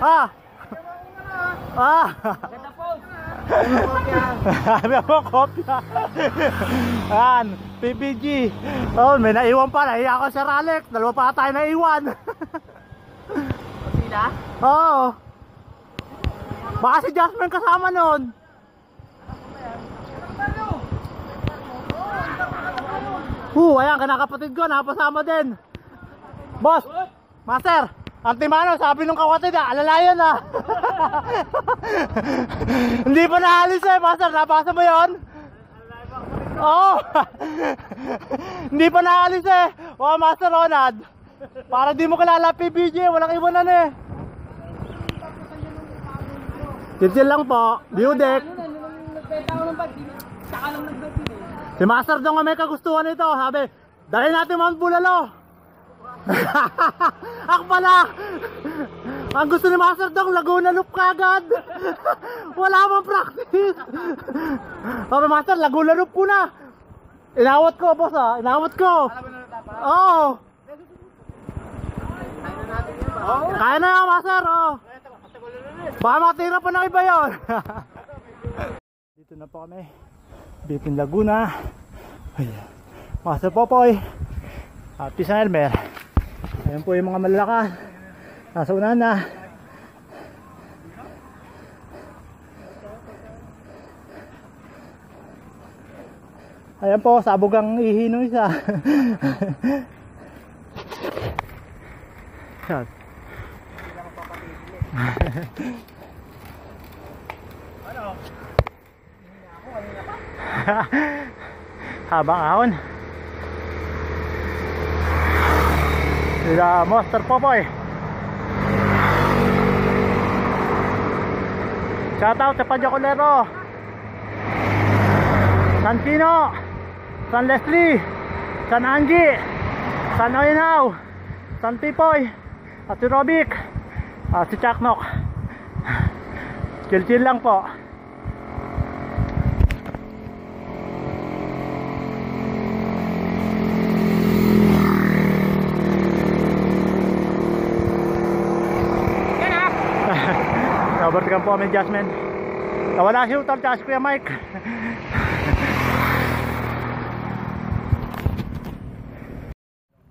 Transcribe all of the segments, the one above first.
Ah! Ah! Ganda po. Ano po, kopya? Ayan, PPG. Oh, may naiwan pa. Nahiya ako sa Ralex. Dalawa pa tayo naiwan. Sila? Oo. Baka si Jasmine kasama nun. Ayan, kanakapatid ko, napasama din. Boss, Master, Antimano, sabi nung kawatid alalayan Hindi pa naalis Master, napasa mo yun? Oo. Hindi pa naalis Master Ronald. Para di mo kilala PBG, walang iwanan Chill lang po, view deck. Nagbenta ko ng bag, saka lang nagdating Si Master daw nga may kagustuhan nito. Sabi, dahil natin Mount Bulalo. Ako pala. Ang gusto ni Master daw, Laguna Loop kagad. Wala bang practice. Sabi Master, Laguna Loop po na. Inawat ko boss inawat ko. Oo. Kaya na yan Master Baka matira pa ng iba yun. Dito na po kami Bipin Laguna. Ayan. Master Popoy at Pisan Elmer. Ayan po yung mga malalakas. Nasa unahan na. Ayan po, sabog ang ihi nung isa. Shot. Habang ahon sila Master Popoy. Shoutout sa Padyakulero, San Pino, San Leslie, San Angie, San Oynaw, San Tipoy, at si Robic, at si Chaknok. Chill lang po. Nabartikan po kami Jasmine. Nawala si Utol at si Kuya Mike.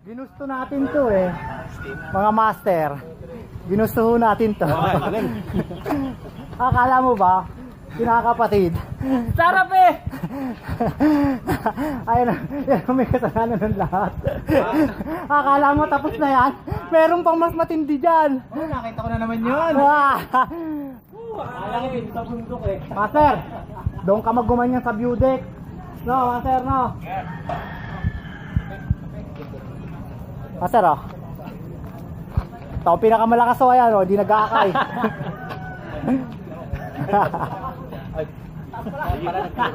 Ginusto natin to mga master. Ginusto natin to. Akala mo ba kinakapatid? Sarap Ayun may kasalanan ng lahat. Akala mo tapos na yan? Meron pang mas matindi dyan. Nakita ko na naman yun. Akala ko dito sa bundok Master, doon ka maggumanyan sa view deck. No, Master, no. Master, ito ang pinakamalakas ayan, hindi nag-aakay.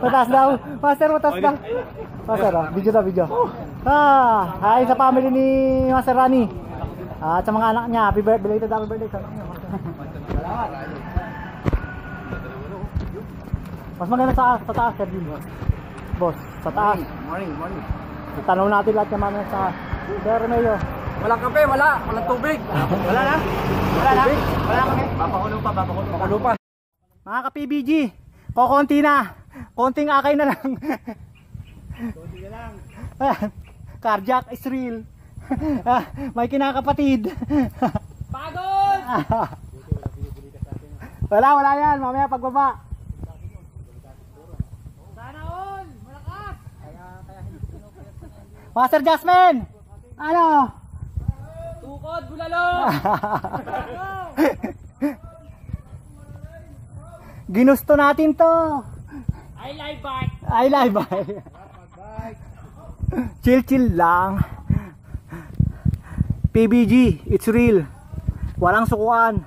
Mataas daw. Master, mataas daw. Master, video. Hi sa family ni Master Rani. At sa mga anak niya, happy birthday sa anak niya. Mas maganda sa taas, Sir Jim. Boss, sa taas. Morning. Itanong natin lahat ng mga sa Sir Romeo. Walang kape, walang tubig. Wala na kami. Papakulo pa. Mga ka-PBG, kokonti na. Konting akay na lang. Carjack is real. May kinakapatid. Pagod! Wala yan, mamaya pagbaba. Sana all! Malakas! Master Jasmine! Ano? Tukod, bulalo! Ginusto natin to. I like bike. Chill lang. PBG, it's real. Walang sukuan.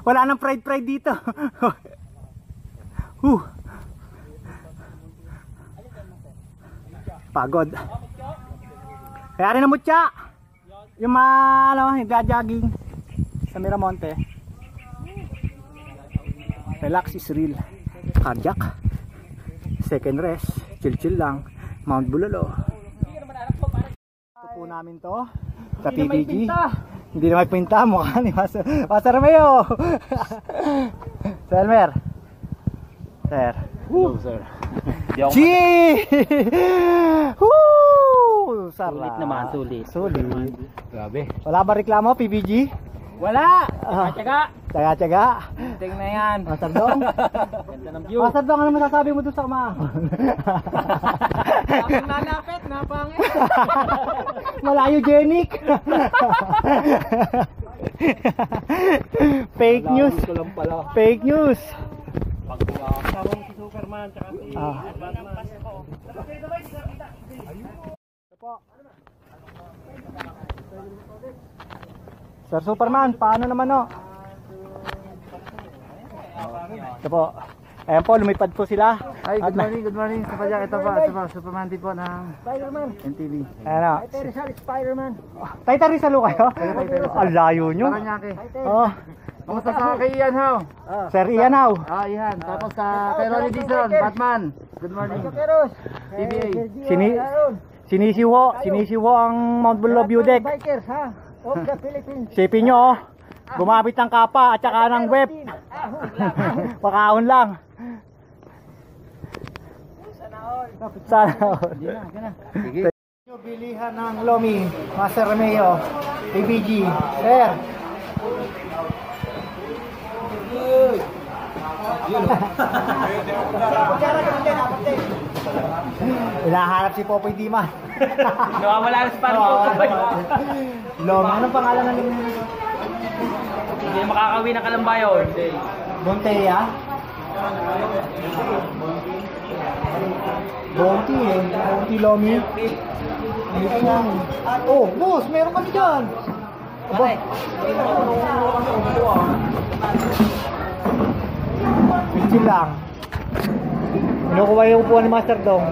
Wala nang pride dito. Pagod. Kaya rin na mutya. Yung nag-jogging sa Miramonte. Relax is real. Cardiac. Second rest. Chill lang. Mount Bulalo. Ito po namin to sa PBG. Hindi na magpinta mukha ni Master Romeo. Sir Elmer. Sir. Hello, sir. Gee! Woo! Sarap. Sulit naman, sulit. Sulit. Grabe. Wala ba reklamo, PBG? Wala! Tsaga! Tsaga-tsaga. Tingnan na yan. Master Dong? Ganda ng view. Master Dong, ano masasabi mo dun sa kumahon? Akong nalapit, napangit. Malayo-genic. Fake news. Ko lang pala. Fake news. Kasama mo si Superman, tsaka si Batman. Sir Superman, paano naman no? Ito po. Ayan po, lumipad po sila. Ay, good morning. Ito pa, Superman din po ng Spider-Man. NTV. Ayan o. Spider-Man. Tayo Rizal kayo? Ang layo nyo. Paranaque. Oh. Kamusta sa kay Ian How? Sir Ian How. Ian. Tapos kay Ronnie Dizon, Batman. Good morning. TBA. Sinisiwo ang Mount Bulo View Deck. Bikers, ha? Of the Philippines. Sipin nyo, oh. Gumamit ng kapa at saka ng web. Pakaon lang. Sana all. Sige. Bilihan ng Lomi, Master Romeo, PBG. Sir. Hinahanap si Popoy Diman. Nawawala ang span ko. Lomi, anong pangalan ng Lomi? Hindi makakawi ng Kalambayon. Bontea? Bonti eh. Bonti Lomi. Oh, boss, meron kami dyan. Aba. Chill lang. Kinukuha yung upuan ni Master Dong.